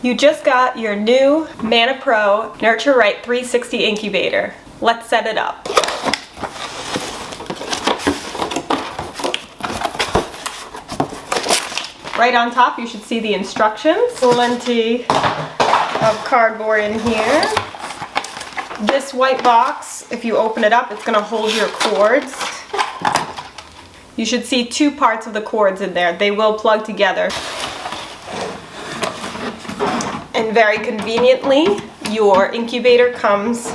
You just got your new Manna Pro Nuture Right 360 incubator. Let's set it up. Right on top you should see the instructions. Plenty of cardboard in here. This white box, if you open it up, it's going to hold your cords. You should see two parts of the cords in there. They will plug together. And very conveniently, your incubator comes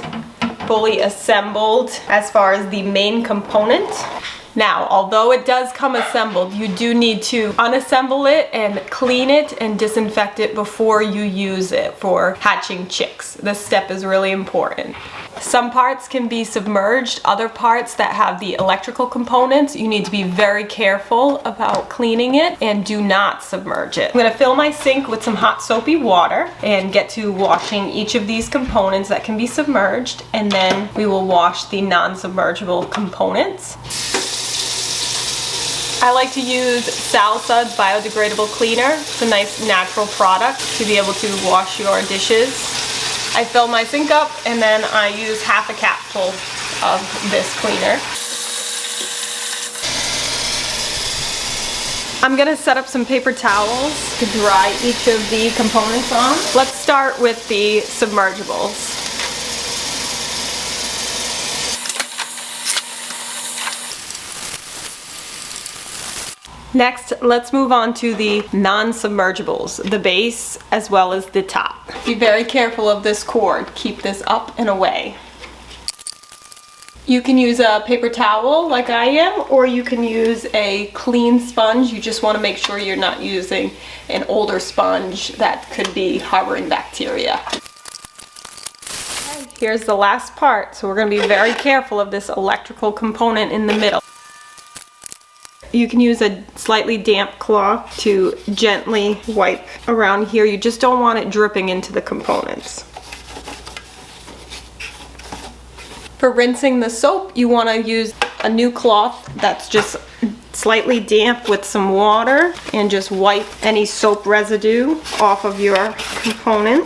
fully assembled as far as the main component. Now, although it does come assembled, you do need to unassemble it and clean it and disinfect it before you use it for hatching chicks. This step is really important. Some parts can be submerged. Other parts that have the electrical components, you need to be very careful about cleaning it and do not submerge it. I'm going to fill my sink with some hot soapy water and get to washing each of these components that can be submerged, and then we will wash the non-submergible components. I like to use Salsa's biodegradable cleaner. It's a nice natural product to be able to wash your dishes. I fill my sink up and then I use half a capful of this cleaner. I'm gonna set up some paper towels to dry each of the components on. Let's start with the submergibles. Next, let's move on to the non-submergibles, the base as well as the top. Be very careful of this cord. Keep this up and away. You can use a paper towel like I am, or you can use a clean sponge. You just want to make sure you're not using an older sponge that could be harboring bacteria. Okay, here's the last part. So we're going to be very careful of this electrical component in the middle. You can use a slightly damp cloth to gently wipe around here. You just don't want it dripping into the components. For rinsing the soap, you want to use a new cloth that's just slightly damp with some water and just wipe any soap residue off of your component.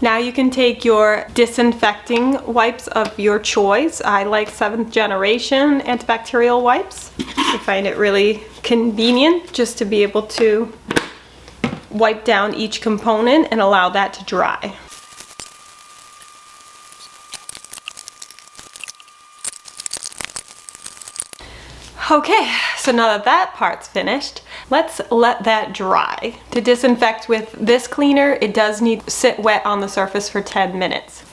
Now you can take your disinfecting wipes of your choice. I like 7th generation antibacterial wipes. I find it really convenient just to be able to wipe down each component and allow that to dry. Okay, so now that that part's finished, let's let that dry. To disinfect with this cleaner, it does need to sit wet on the surface for 10 minutes.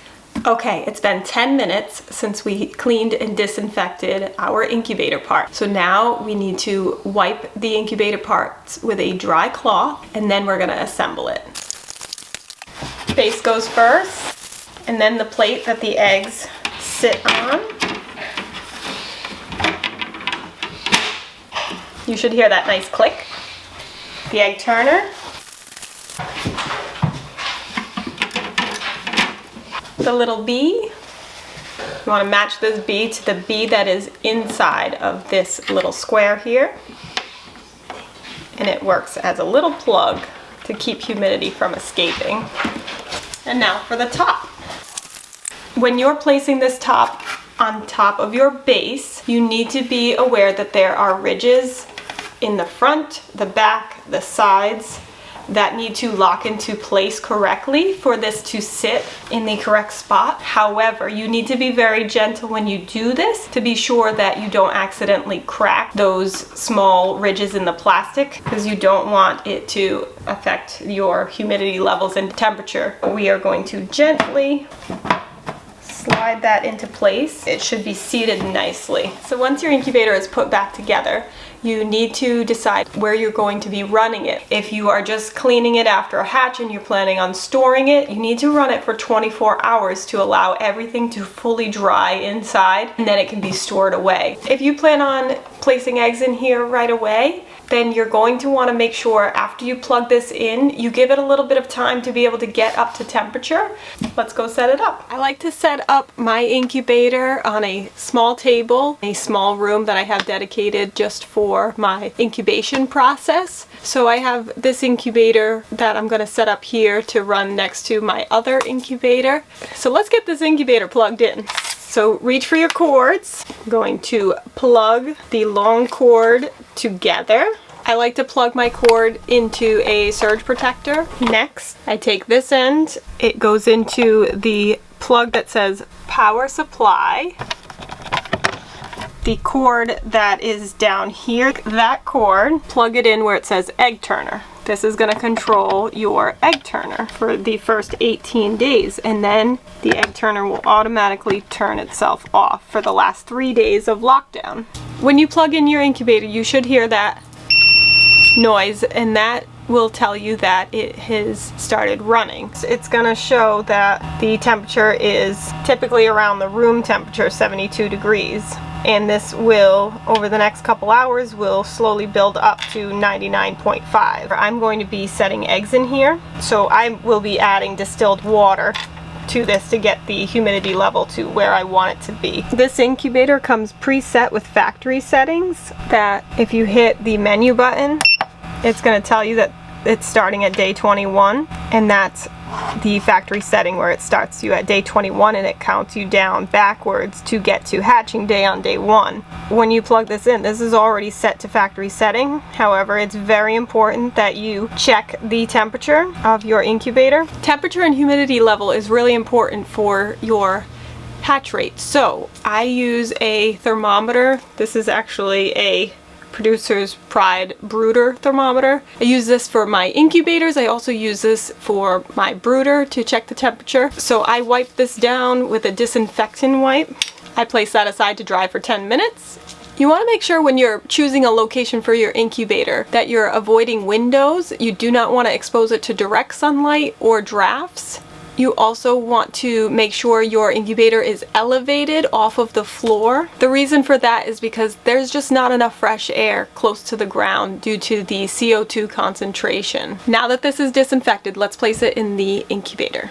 Okay, it's been 10 minutes since we cleaned and disinfected our incubator part. So now we need to wipe the incubator parts with a dry cloth, and then we're gonna assemble it. Base goes first, and then the plate that the eggs sit on. You should hear that nice click. The egg turner. The little bee. You want to match this bee to the bee that is inside of this little square here. And it works as a little plug to keep humidity from escaping. And now for the top. When you're placing this top on top of your base, you need to be aware that there are ridges in the front, the back, the sides that need to lock into place correctly for this to sit in the correct spot. However, you need to be very gentle when you do this to be sure that you don't accidentally crack those small ridges in the plastic, because you don't want it to affect your humidity levels and temperature. We are going to gently slide that into place. It should be seated nicely. So once your incubator is put back together, you need to decide where you're going to be running it. If you are just cleaning it after a hatch and you're planning on storing it, you need to run it for 24 hours to allow everything to fully dry inside, and then it can be stored away. If you plan on placing eggs in here right away, then you're going to want to make sure after you plug this in, you give it a little bit of time to be able to get up to temperature. Let's go set it up. I like to set up my incubator on a small table, a small room that I have dedicated just for my incubation process. So I have this incubator that I'm going to set up here to run next to my other incubator. So let's get this incubator plugged in. So reach for your cords. I'm going to plug the long cord together. I like to plug my cord into a surge protector. Next, I take this end. It goes into the plug that says power supply. The cord that is down here, that cord, plug it in where it says egg turner. This is going to control your egg turner for the first 18 days, and then the egg turner will automatically turn itself off for the last 3 days of lockdown. When you plug in your incubator, you should hear that noise, and that will tell you that it has started running. It's going to show that the temperature is typically around the room temperature, 72 degrees. And this will, over the next couple hours, will slowly build up to 99.5. I'm going to be setting eggs in here, so I will be adding distilled water to this to get the humidity level to where I want it to be. This incubator comes preset with factory settings that if you hit the menu button, it's going to tell you that it's starting at day 21, and that's the factory setting where it starts you at day 21 and it counts you down backwards to get to hatching day on day 1. When you plug this in, this is already set to factory setting. However, it's very important that you check the temperature of your incubator. Temperature and humidity level is really important for your hatch rate. So I use a thermometer. This is actually a Producer's Pride brooder thermometer. I use this for my incubators. I also use this for my brooder to check the temperature. So I wipe this down with a disinfectant wipe. I place that aside to dry for 10 minutes. You want to make sure when you're choosing a location for your incubator that you're avoiding windows. You do not want to expose it to direct sunlight or drafts. You also want to make sure your incubator is elevated off of the floor. The reason for that is because there's just not enough fresh air close to the ground due to the CO2 concentration. Now that this is disinfected, let's place it in the incubator.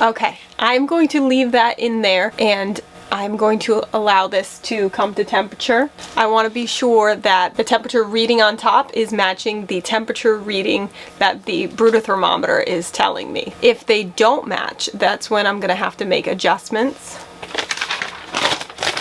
Okay, I'm going to leave that in there, and I'm going to allow this to come to temperature. I want to be sure that the temperature reading on top is matching the temperature reading that the brooder thermometer is telling me. If they don't match, that's when I'm going to have to make adjustments.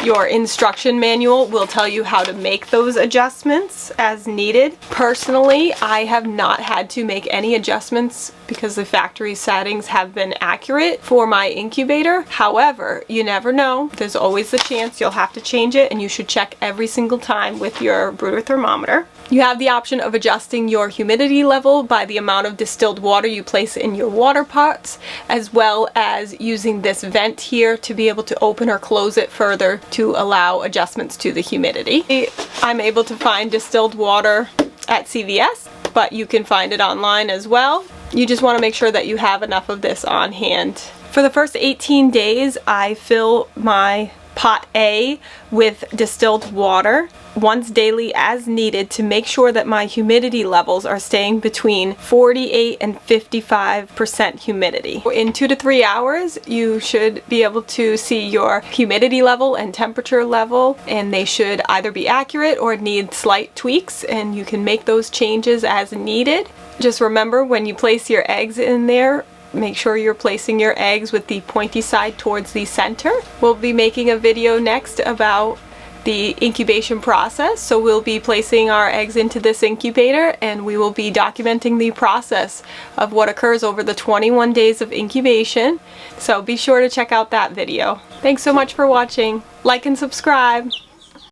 Your instruction manual will tell you how to make those adjustments as needed. Personally, I have not had to make any adjustments because the factory settings have been accurate for my incubator. However, you never know. There's always the chance you'll have to change it, and you should check every single time with your brooder thermometer. You have the option of adjusting your humidity level by the amount of distilled water you place in your water pots, as well as using this vent here to be able to open or close it further to allow adjustments to the humidity. I'm able to find distilled water at CVS, but you can find it online as well. You just want to make sure that you have enough of this on hand. For the first 18 days, I fill my pot A with distilled water once daily as needed to make sure that my humidity levels are staying between 48 and 55% humidity. In 2 to 3 hours, you should be able to see your humidity level and temperature level, and they should either be accurate or need slight tweaks, and you can make those changes as needed. Just remember, when you place your eggs in there, make sure you're placing your eggs with the pointy side towards the center. We'll be making a video next about the incubation process, so we'll be placing our eggs into this incubator, and we will be documenting the process of what occurs over the 21 days of incubation. So be sure to check out that video. Thanks so much for watching. Like and subscribe.